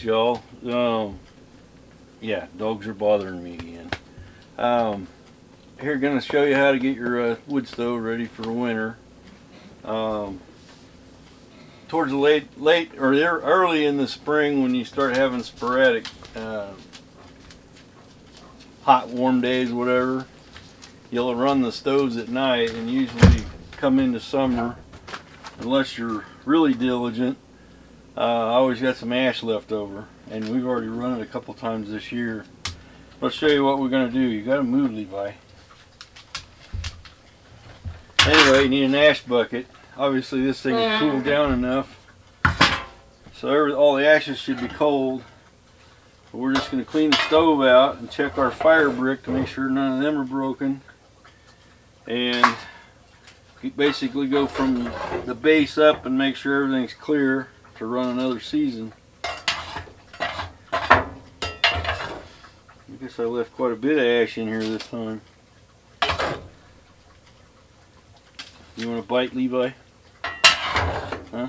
y'all. Yeah, dogs are bothering me again. Here, gonna show you how to get your wood stove ready for winter. Towards the late or early in the spring, when you start having sporadic hot, warm days, whatever, you'll run the stoves at night, and usually come into summer, unless you're really diligent. I always got some ash left over, and we've already run it a couple times this year. Let's show you what we're going to do. You got to move, Levi. Anyway, you need an ash bucket. Obviously this thing is cooled down enough, so all the ashes should be cold. But we're just going to clean the stove out and check our fire brick to make sure none of them are broken. And basically go from the base up and make sure everything's clear to run another season. I guess I left quite a bit of ash in here this time. You want to bite, Levi? Huh?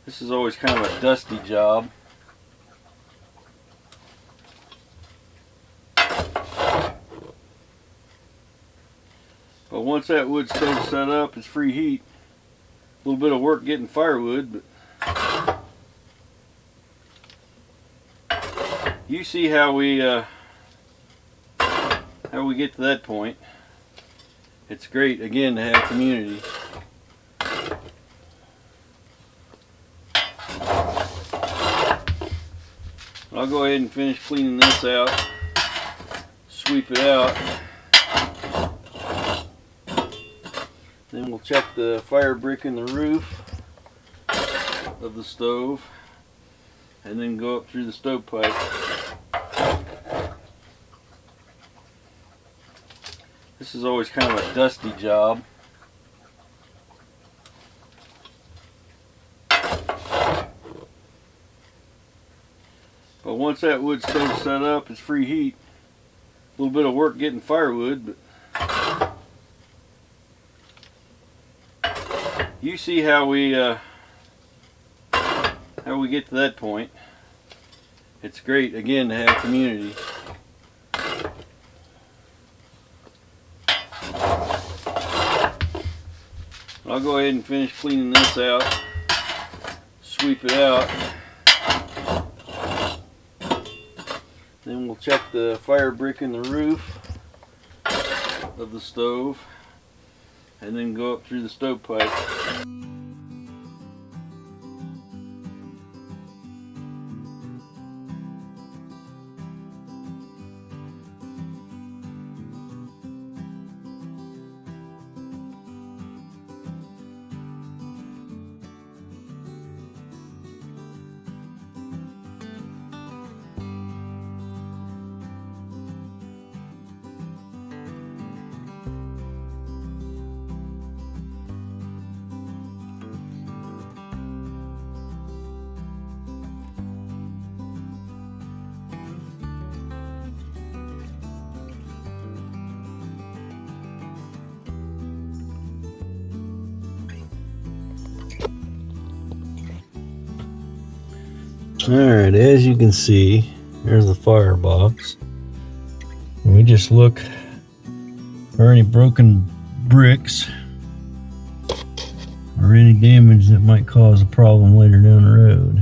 This is always kind of a dusty job. But once that wood stove's set up, it's free heat. A little bit of work getting firewood, but you see how we get to that point. It's great again to have community. I'll go ahead and finish cleaning this out, sweep it out. Then we'll check the fire brick in the roof of the stove, and then go up through the stovepipe. This is always kind of a dusty job. But once that wood stove's set up, it's free heat. A little bit of work getting firewood, but you see how we get to that point. It's great again to have community. I'll go ahead and finish cleaning this out, sweep it out. Then we'll check the fire brick in the roof of the stove, and then go up through the stovepipe. Alright, as you can see, there's the firebox. We just look for any broken bricks or any damage that might cause a problem later down the road.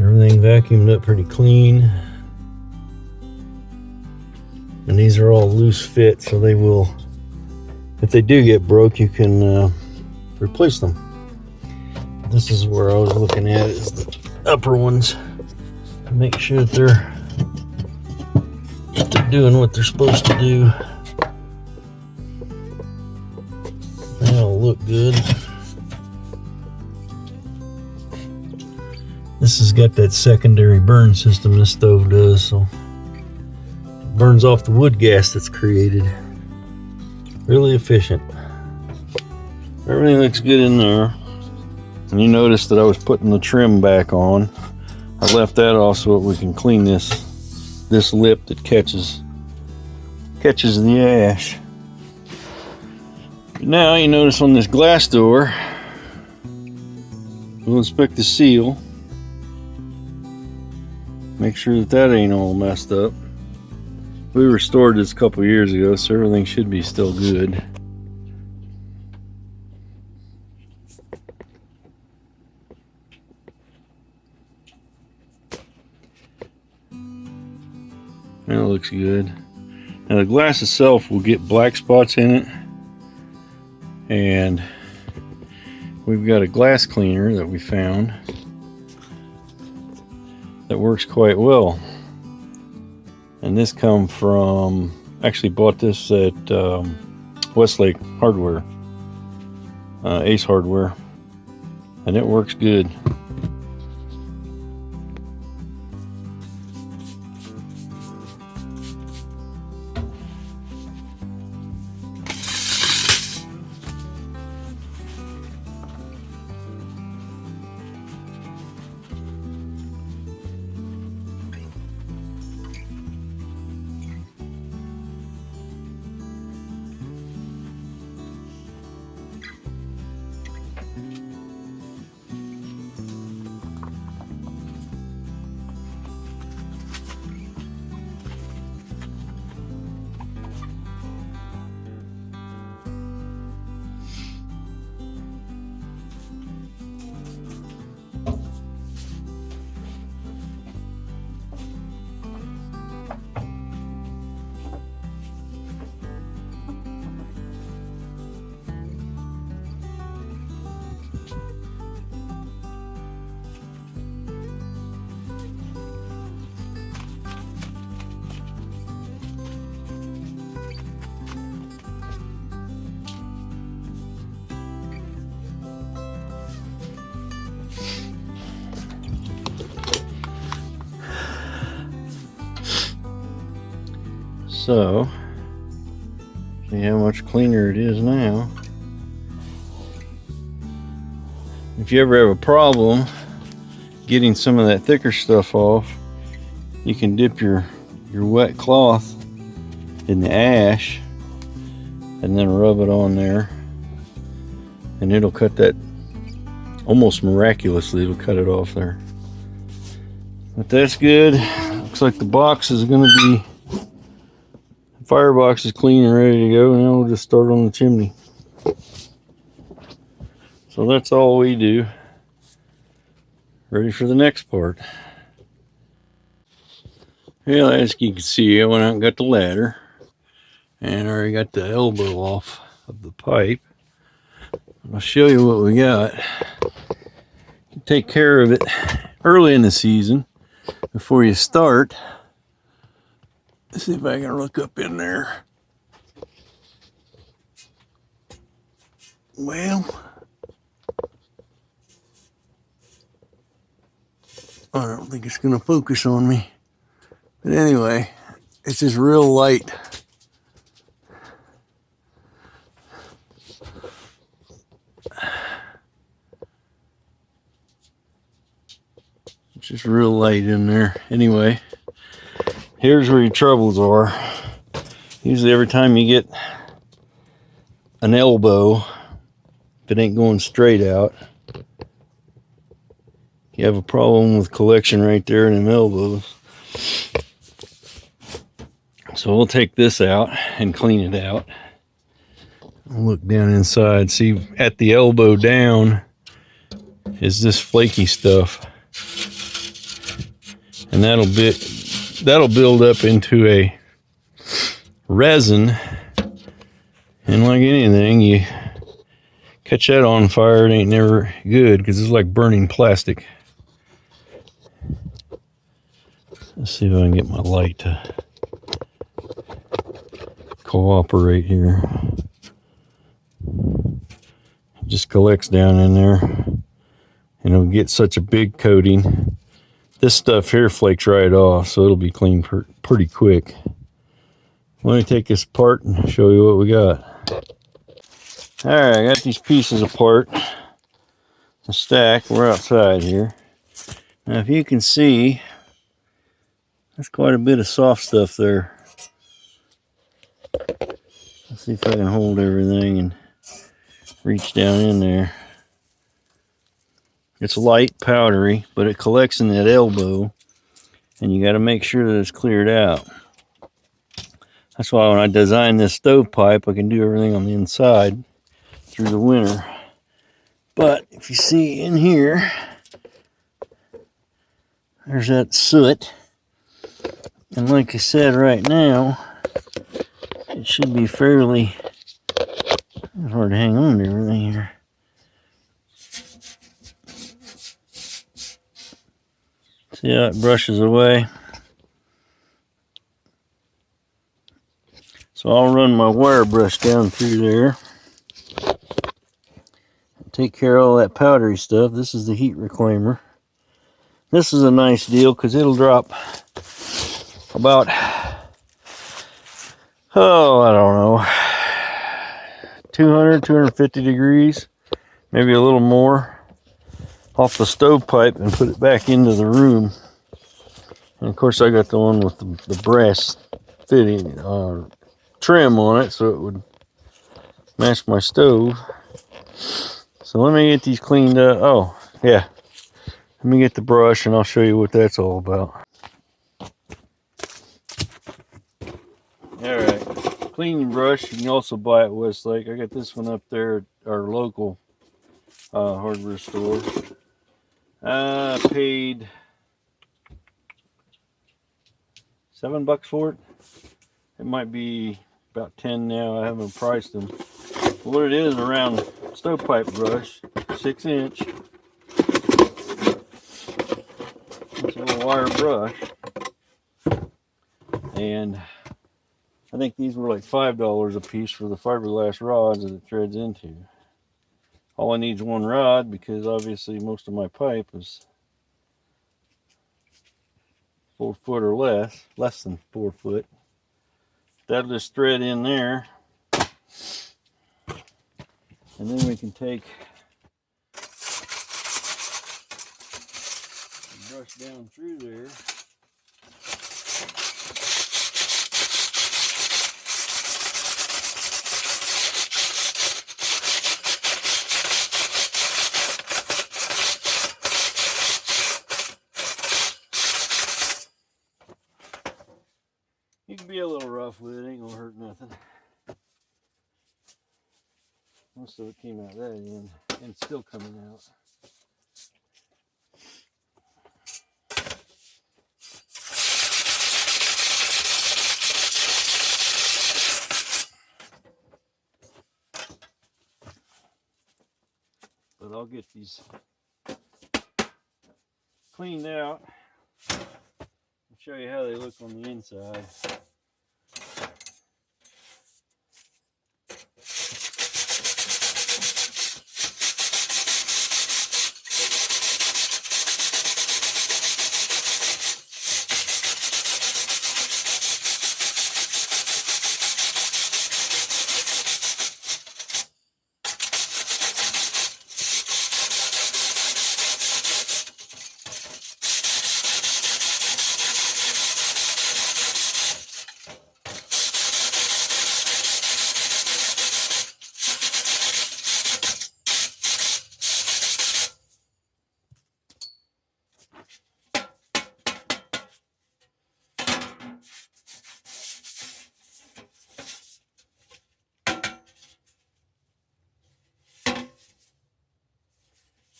Everything vacuumed up pretty clean. And these are all loose fit, so they will, if they do get broke, you can replace them. This is where I was looking at, is the upper ones, to make sure that they're doing what they're supposed to do. They all look good. This has got that secondary burn system this stove does, so it burns off the wood gas that's created. Really efficient. Everything looks good in there. And you notice that I was putting the trim back on. I left that off so that we can clean this lip that catches catches the ash. Now you notice on this glass door, we'll inspect the seal. Make sure that that ain't all messed up. We restored this a couple years ago, so everything should be still good. That looks good. Now the glass itself will get black spots in it, and we've got a glass cleaner that we found that works quite well. And this come from, actually bought this at Westlake Hardware, Ace Hardware, and it works good. So, see how much cleaner it is now. If you ever have a problem getting some of that thicker stuff off, you can dip your wet cloth in the ash and then rub it on there, and it'll cut that, almost miraculously it'll cut it off there. But that's good. Looks like the box is going to be, firebox is clean and ready to go. Now we'll just start on the chimney. So that's all we do. Ready for the next part. Well, as you can see, I went out and got the ladder, and I already got the elbow off of the pipe. I'll show you what we got. You take care of it early in the season before you start. Let's see if I can look up in there. Well, I don't think it's going to focus on me. But anyway, it's just real light. It's just real light in there. Anyway, here's where your troubles are. Usually every time you get an elbow, if it ain't going straight out, you have a problem with collection right there in them elbows. So we'll take this out and clean it out. Look down inside, see at the elbow down is this flaky stuff. And that'll build up into a resin, and like anything, you catch that on fire, it ain't never good because it's like burning plastic. Let's see if I can get my light to cooperate here. It just collects down in there, and it'll get such a big coating. This stuff here flakes right off, so it'll be clean pretty quick. Let me take this apart and show you what we got. Alright, I got these pieces apart. A stack. We're outside here. Now if you can see, there's quite a bit of soft stuff there. See if I can hold everything and reach down in there. It's light, powdery, but it collects in that elbow, and you got to make sure that it's cleared out. That's why when I design this stovepipe, I can do everything on the inside through the winter. But if you see in here, there's that soot. And like I said, right now, it should be fairly hard to hang on to everything here. See how it brushes away? So I'll run my wire brush down through there. Take care of all that powdery stuff. This is the heat reclaimer. This is a nice deal because it'll drop about, oh, I don't know, 200, 250 degrees, maybe a little more, off the stovepipe and put it back into the room. And of course I got the one with the brass fitting trim on it so it would match my stove. So let me get these cleaned up. Oh, yeah. Let me get the brush and I'll show you what that's all about. Alright, cleaning brush, you can also buy at Westlake. I got this one up there at our local hardware store. I paid $7 for it. It might be about 10 now. I haven't priced them. But what it is, a round stovepipe brush, 6-inch. It's a little wire brush. And I think these were like $5 a piece for the fiberglass rods that it threads into. All I need is one rod because obviously most of my pipe is 4 foot or less than 4 foot. That'll just thread in there. And then we can take the brush down through there. You can be a little rough with it, ain't gonna hurt nothing. Most of it came out that end, and it's still coming out. But I'll get these cleaned out and show you how they look on the inside.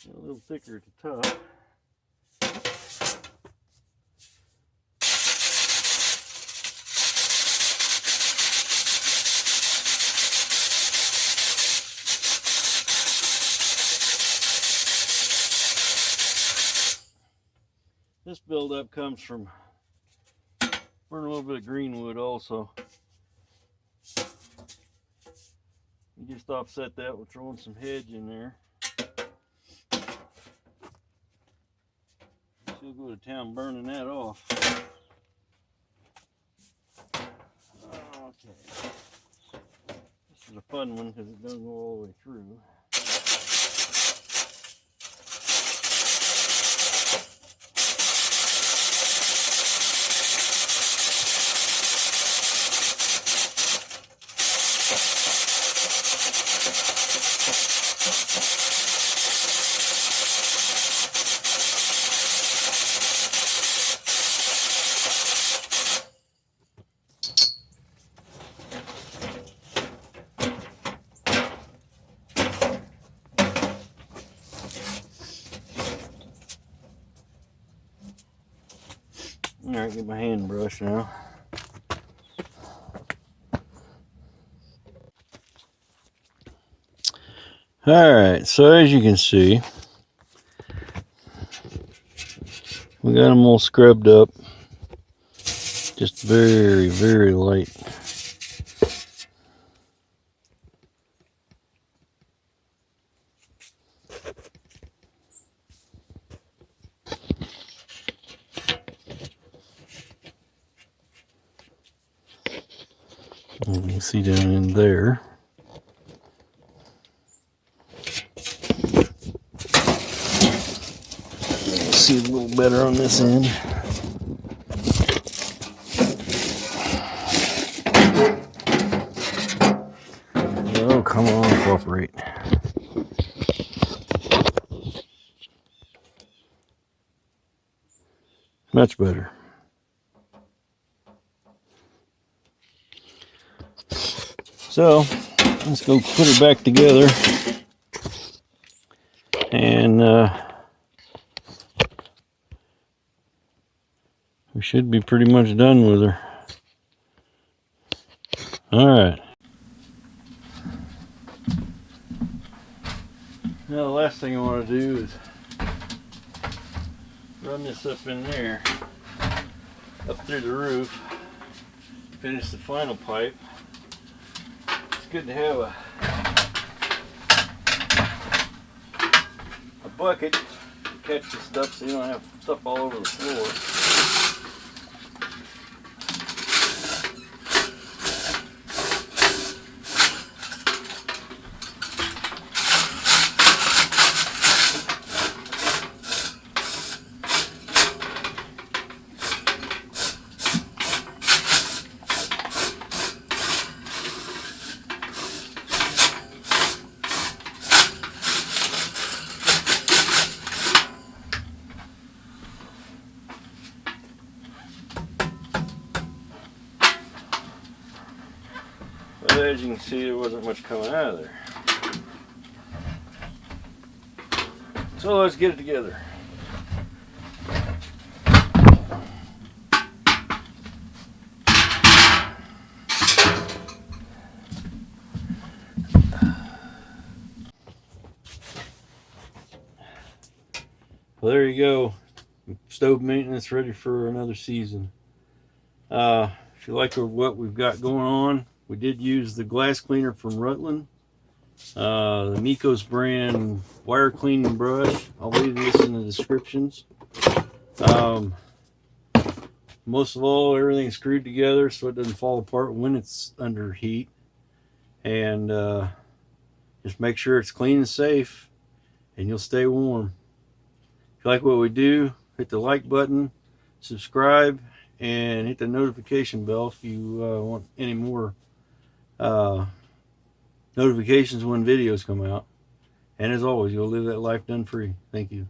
A little thicker at the top. This buildup comes from burning a little bit of green wood also. You just offset that with throwing some hedge in there. She'll go to town burning that off. Okay. This is a fun one because it doesn't go all the way through. Alright, get my hand brush now. Alright, so as you can see, we got them all scrubbed up. Just very, very light. You can see down in there. See a little better on this end. Oh, come on, cooperate. Much better. So, let's go put it back together. And we should be pretty much done with her. Alright. Now the last thing I want to do is run this up in there, up through the roof, finish the final pipe. It's good to have a bucket to catch the stuff so you don't have stuff all over the floor. But as you can see, there wasn't much coming out of there. So let's get it together. Well, there you go. Stove maintenance ready for another season. If you like what we've got going on, we did use the glass cleaner from Rutland, the Mikos brand wire cleaning brush. I'll leave this in the descriptions. Most of all, everything's screwed together so it doesn't fall apart when it's under heat. And just make sure it's clean and safe, and you'll stay warm. If you like what we do, hit the like button, subscribe, and hit the notification bell if you want any more notifications when videos come out. And as always, you'll live that life done free. Thank you.